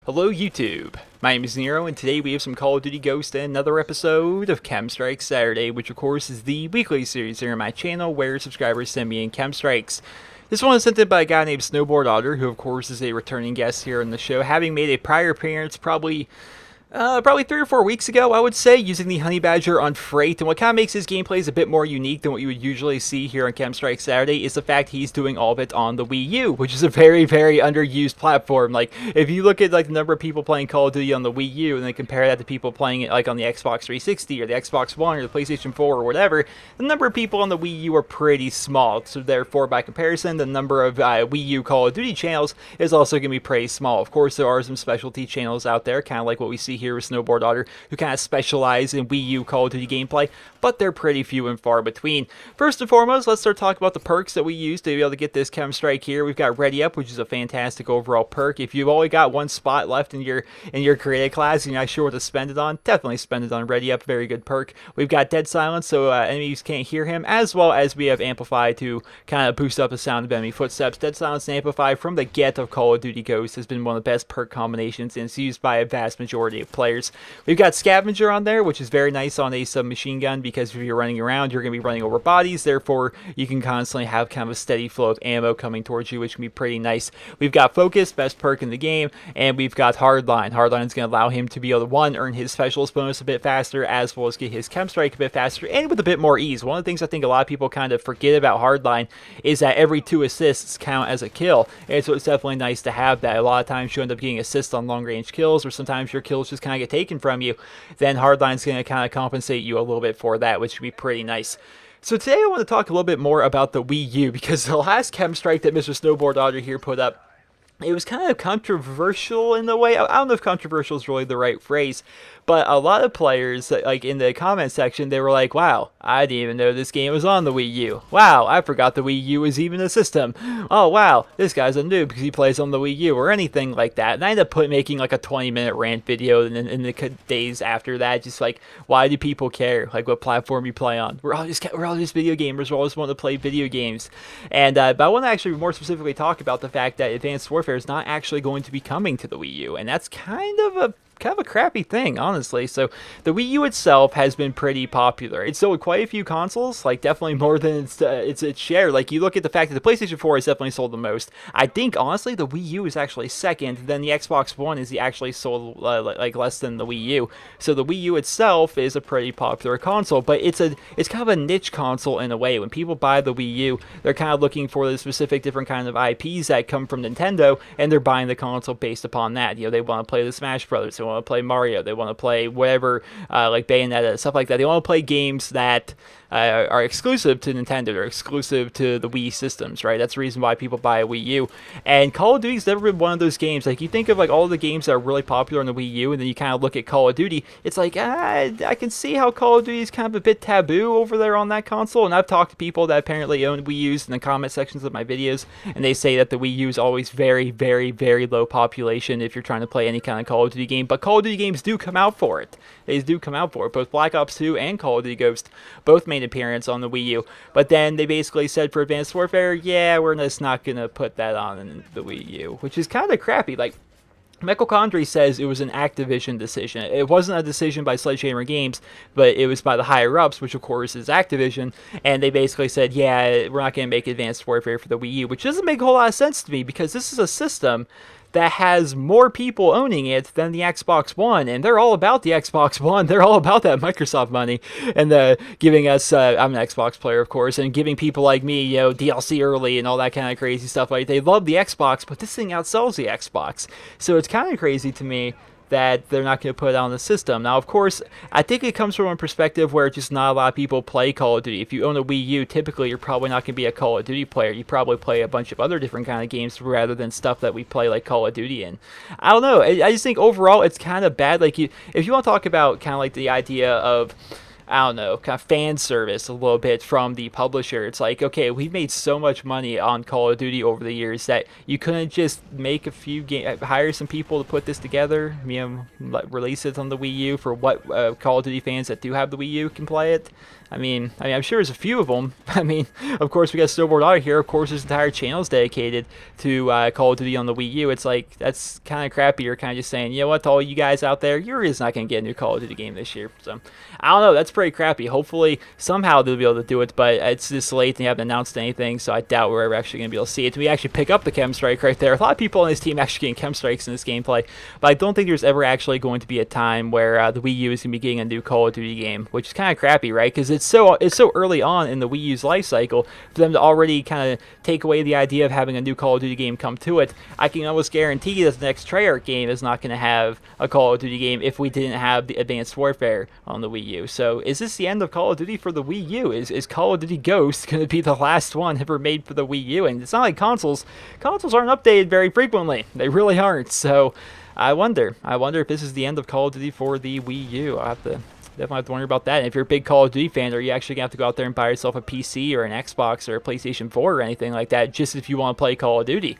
Hello YouTube, my name is Nero, and today we have some Call of Duty Ghosts and another episode of KEM Strike Saturday, which of course is the weekly series here on my channel where subscribers send me in KEM Strikes. This one is sent in by a guy named Snowboard Otter, who of course is a returning guest here on the show, having made a prior appearance probably 3 or 4 weeks ago, I would say, using the Honey Badger on Freight. And what kind of makes his gameplays a bit more unique than what you would usually see here on KEM Strike Saturday is the fact he's doing all of it on the Wii-U, which is a very, very underused platform. Like, if you look at like the number of people playing Call of Duty on the Wii-U and then compare that to people playing it like on the Xbox 360 or the Xbox One or the PlayStation 4 or whatever, the number of people on the Wii-U are pretty small. So therefore, by comparison, the number of Wii-U Call of Duty channels is also going to be pretty small. Of course, there are some specialty channels out there, kind of like what we see here with Snowboard Otter, who kind of specialize in Wii U Call of Duty gameplay, but they're pretty few and far between. First and foremost, let's start talking about the perks that we use to be able to get this KEM Strike here. We've got Ready Up, which is a fantastic overall perk. If you've only got one spot left in your creative class and you're not sure what to spend it on, definitely spend it on Ready Up. Very good perk. We've got Dead Silence, so enemies can't hear him, as well as we have Amplify to kind of boost up the sound of enemy footsteps. Dead Silence and Amplify from the get of Call of Duty Ghosts has been one of the best perk combinations, and it's used by a vast majority of players. We've got Scavenger on there, which is very nice on a submachine gun, because if you're running around, you're going to be running over bodies, therefore you can constantly have kind of a steady flow of ammo coming towards you, which can be pretty nice. We've got Focus, best perk in the game, and we've got Hardline. Hardline is going to allow him to be able to, one, earn his specialist bonus a bit faster, as well as get his KEM Strike a bit faster, and with a bit more ease. One of the things I think a lot of people kind of forget about Hardline is that every 2 assists count as a kill, and so it's definitely nice to have that. A lot of times you end up getting assists on long-range kills, or sometimes your kills just kind of get taken from you. Then Hardline's going to kind of compensate you a little bit for that, which would be pretty nice. So today I want to talk a little bit more about the Wii U, because the last KEM Strike that Mr. Snowboard Otter here put up, it was kind of controversial in a way. I don't know if controversial is really the right phrase, but a lot of players, like in the comment section, they were like, wow, I didn't even know this game was on the Wii U. Wow, I forgot the Wii U was even a system. Oh, wow, this guy's a noob because he plays on the Wii U, or anything like that. And I ended up making like a 20-minute rant video in the days after that, just like, why do people care, like what platform you play on? We're all just video gamers. We always want to play video games. And but I want to actually more specifically talk about the fact that Advanced Warfare is not actually going to be coming to the Wii U, and that's kind of a crappy thing, honestly. So the Wii U itself has been pretty popular. It's sold quite a few consoles, like definitely more than its share. Like, you look at the fact that the PlayStation 4 has definitely sold the most. I think honestly the Wii U is actually second, then the Xbox One is actually sold like less than the Wii U. So the Wii U itself is a pretty popular console, but it's kind of a niche console in a way. When people buy the Wii U, they're kind of looking for the specific different kind of IPs that come from Nintendo, and they're buying the console based upon that. You know, they want to play the Smash Brothers, they want to play Mario, they want to play whatever, like Bayonetta, stuff like that. They want to play games that are exclusive to Nintendo, or exclusive to the Wii systems, right? That's the reason why people buy a Wii U. And Call of Duty's never been one of those games. Like, you think of like all the games that are really popular on the Wii U, and then you kind of look at Call of Duty, it's like, I can see how Call of Duty is kind of a bit taboo over there on that console. And I've talked to people that apparently own Wii U's in the comment sections of my videos, and they say that the Wii U is always very, very, very low population if you're trying to play any kind of Call of Duty game. But Call of Duty games do come out for it. They do come out for it. Both Black Ops 2 and Call of Duty Ghost both made appearance on the Wii U, but then they basically said for Advanced Warfare, yeah, we're just not gonna put that on the Wii U, which is kind of crappy. Like, Michael Condrey says it was an Activision decision. It wasn't a decision by Sledgehammer Games, but it was by the higher-ups, which of course is Activision, and they basically said, yeah, we're not going to make Advanced Warfare for the Wii U, which doesn't make a whole lot of sense to me, because this is a system that has more people owning it than the Xbox One, and they're all about the Xbox One. They're all about that Microsoft money, and giving us, I'm an Xbox player, of course, and giving people like me, you know, DLC early and all that kind of crazy stuff. Like, they love the Xbox, but this thing outsells the Xbox. So it's kind of crazy to me that they're not going to put it on the system. Now, of course, I think it comes from a perspective where just not a lot of people play Call of Duty. If you own a Wii U, typically you're probably not going to be a Call of Duty player. You probably play a bunch of other different kind of games rather than stuff that we play like Call of Duty in. I don't know. I just think overall it's kind of bad. Like, if you want to talk about kind of like the idea of I don't know, kind of fan service a little bit from the publisher. It's like, okay, we've made so much money on Call of Duty over the years that you couldn't just make a few hire some people to put this together, release it on the Wii U for what Call of Duty fans that do have the Wii U can play it. I mean, I'm sure there's a few of them. I mean, of course, we got Snowboard Auto here. Of course, his entire channel is dedicated to Call of Duty on the Wii U. It's like, that's kind of crappy. You're kind of just saying, you know what, to all you guys out there, you're just not going to get a new Call of Duty game this year. So, I don't know. That's pretty crappy. Hopefully, somehow they'll be able to do it, but it's this late and they haven't announced anything, so I doubt we're ever actually going to be able to see it. We actually pick up the KEM Strike right there. A lot of people on this team actually getting KEM Strikes in this gameplay, but I don't think there's ever actually going to be a time where the Wii U is going to be getting a new Call of Duty game, which is kind of crappy, right? Because it's so early on in the Wii U's life cycle for them to already kind of take away the idea of having a new Call of Duty game come to it. I can almost guarantee that the next Treyarch game is not going to have a Call of Duty game if we didn't have the Advanced Warfare on the Wii U. So is this the end of Call of Duty for the Wii U? Is Call of Duty Ghost going to be the last one ever made for the Wii U? And it's not like consoles aren't updated very frequently. They really aren't. So I wonder if this is the end of Call of Duty for the Wii U. I'll definitely have to wonder about that. And if you're a big Call of Duty fan, are you actually going to have to go out there and buy yourself a PC or an Xbox or a PlayStation 4 or anything like that just if you want to play Call of Duty?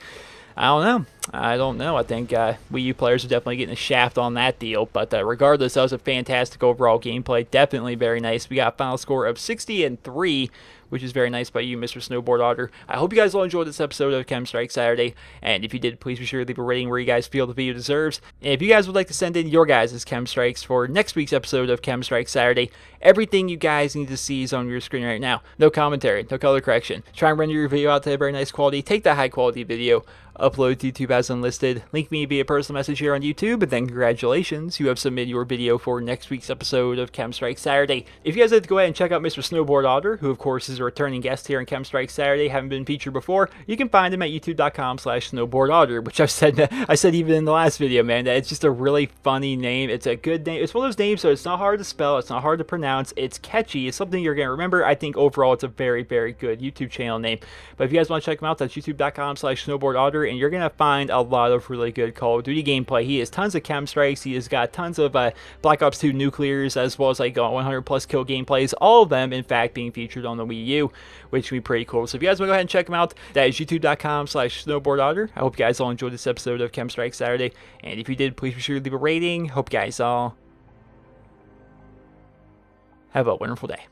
I don't know. I think Wii U players are definitely getting a shaft on that deal. But regardless, that was a fantastic overall gameplay. Definitely very nice. We got a final score of 60-3, which is very nice by you, Mr. Snowboard Otter. I hope you guys all enjoyed this episode of KEM Strike Saturday. And if you did, please be sure to leave a rating where you guys feel the video deserves. And if you guys would like to send in your guys' KEM Strikes for next week's episode of KEM Strike Saturday, everything you guys need to see is on your screen right now. No commentary, no color correction. Try and render your video out to a very nice quality. Take that high quality video, upload to YouTube as unlisted, link me via personal message here on YouTube, and then congratulations, you have submitted your video for next week's episode of KEM Strike Saturday. If you guys like to go ahead and check out Mr. Snowboard Otter, who of course is a returning guest here in KEM Strike Saturday, haven't been featured before, you can find him at youtube.com/snowboardotter, which I said even in the last video, man, that it's just a really funny name. It's a good name. It's one of those names, so it's not hard to spell, it's not hard to pronounce, it's catchy, it's something you're going to remember. I think overall it's a very, very good YouTube channel name. But if you guys want to check him out, that's youtube.com/snowboardotter, and you're going to find a lot of really good Call of Duty gameplay. He has tons of KEM Strikes, he has got tons of Black Ops 2 nuclears, as well as like 100 plus kill gameplays, all of them in fact being featured on the Wii U, which would be pretty cool. So if you guys want to go ahead and check them out, that is youtube.com/snowboardotter. I hope you guys all enjoyed this episode of KEM Strike Saturday, and if you did, please be sure to leave a rating. Hope you guys all have a wonderful day.